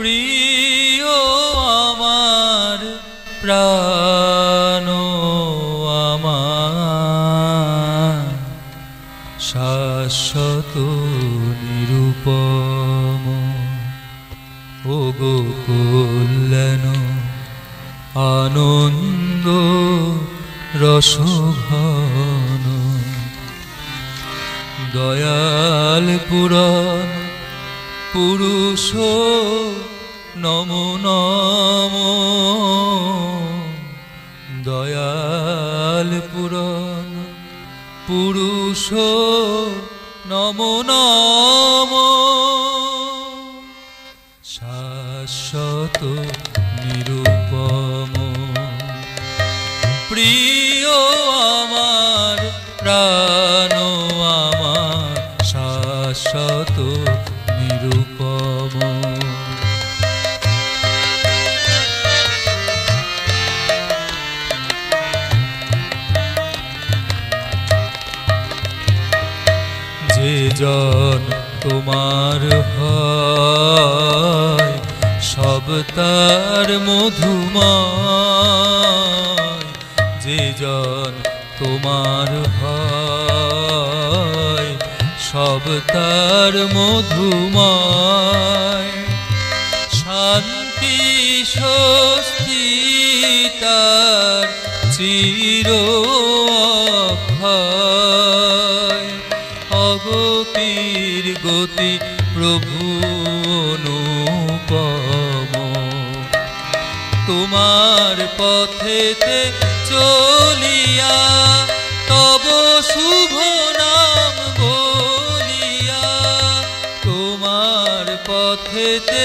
প্রিয় আমার প্রাণ আমার শাশ্বত নিরূপম ওগো কল্যাণ আনন্দ রসঘন দয়াল পুরাণ পুরুষ নমো নমো দয়াল পুরাণ পুরুষ নমো নমো শাশ্বত নিরূপম প্রিয় আমার প্রাণ আমার শাশ্বত নিরূপম যে জন তোমার হয় সব তার মধুময় যে জন তোমার হয় সব তার মধুময় শান্তি স্বস্তি তার চির অক্ষয় অগতির গতি প্রভু অনুপম তোমার পথেতে চলিয়া তব শুভ নাম বলিয়া তোমার পথেতে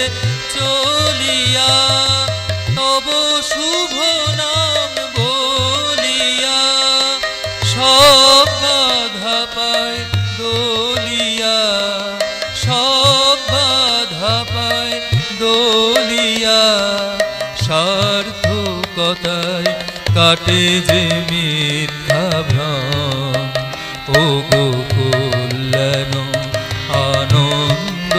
চলিয়া তব শুভ নাম বলিয়া সব বাধা পায় দলিয়া সব বাধা পায় দলিয়া সার্থকতায় কাটে যে মিথ্যা ভ্রম ওগো কল্যাণ আনন্দ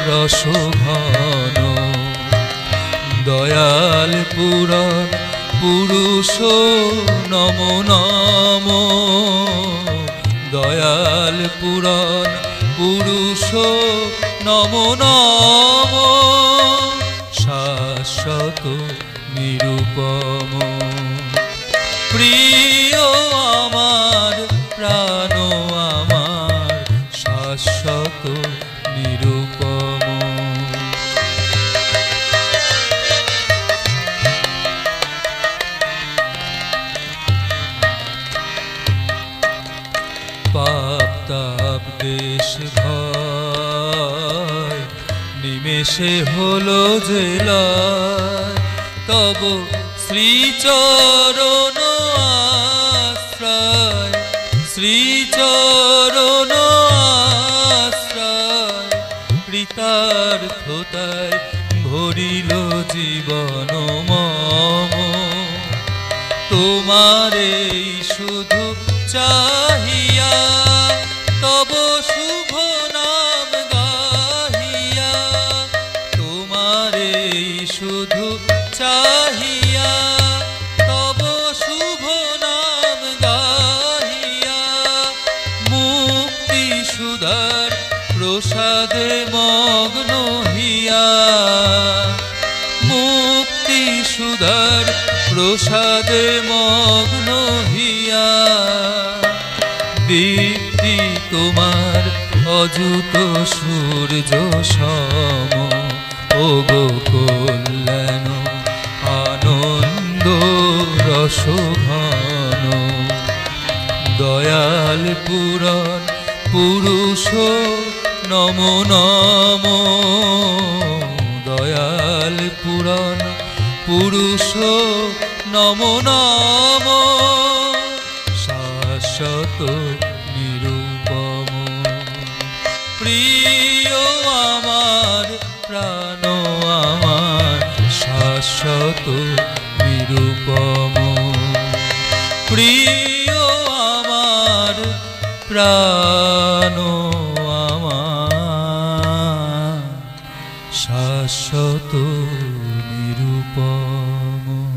রসঘন দয়াল পুরাণ পুরুষ নমো নমো দয়াল পুরাণ পুরুষ নমো নমো শাশ্বত নিরূপম প্রিয় আমার প্রাণ আমার শাশ্বত নিরূপম পাপ তাপ দেশ ভয় নিমেষে হলো জেলায় তব শ্রীচরণ আশ্রয় শ্রীচরণ আশ্রয় কৃতার্থতায় ভরিল জীবন মম তোমারে শুধু চাহিয়া তব শুভ নাম গাহিয়া তোমারে শুধু চাহিয়া তব শুভ নাম গাহিয়া মুক্তি সুধার প্রসাদে মগ্ন হিয়া মুক্তি সুধার প্রসাদে মগ্ন হিয়া দীপ্তি তোমার অযুত সূর্য সম ওগো কল্যাণ আনন্দ রসঘন দয়াল পুরাণ পুরুষ নমো নমো দয়াল পুরাণ পুরুষ নমো নমো শাশ্বত নিরূপম প্রিয় আমার প্রাণ আমার শাশ্বত নিরূপম প্রিয় আমার প্রাণ আমার শাশ্বত নিরুপম।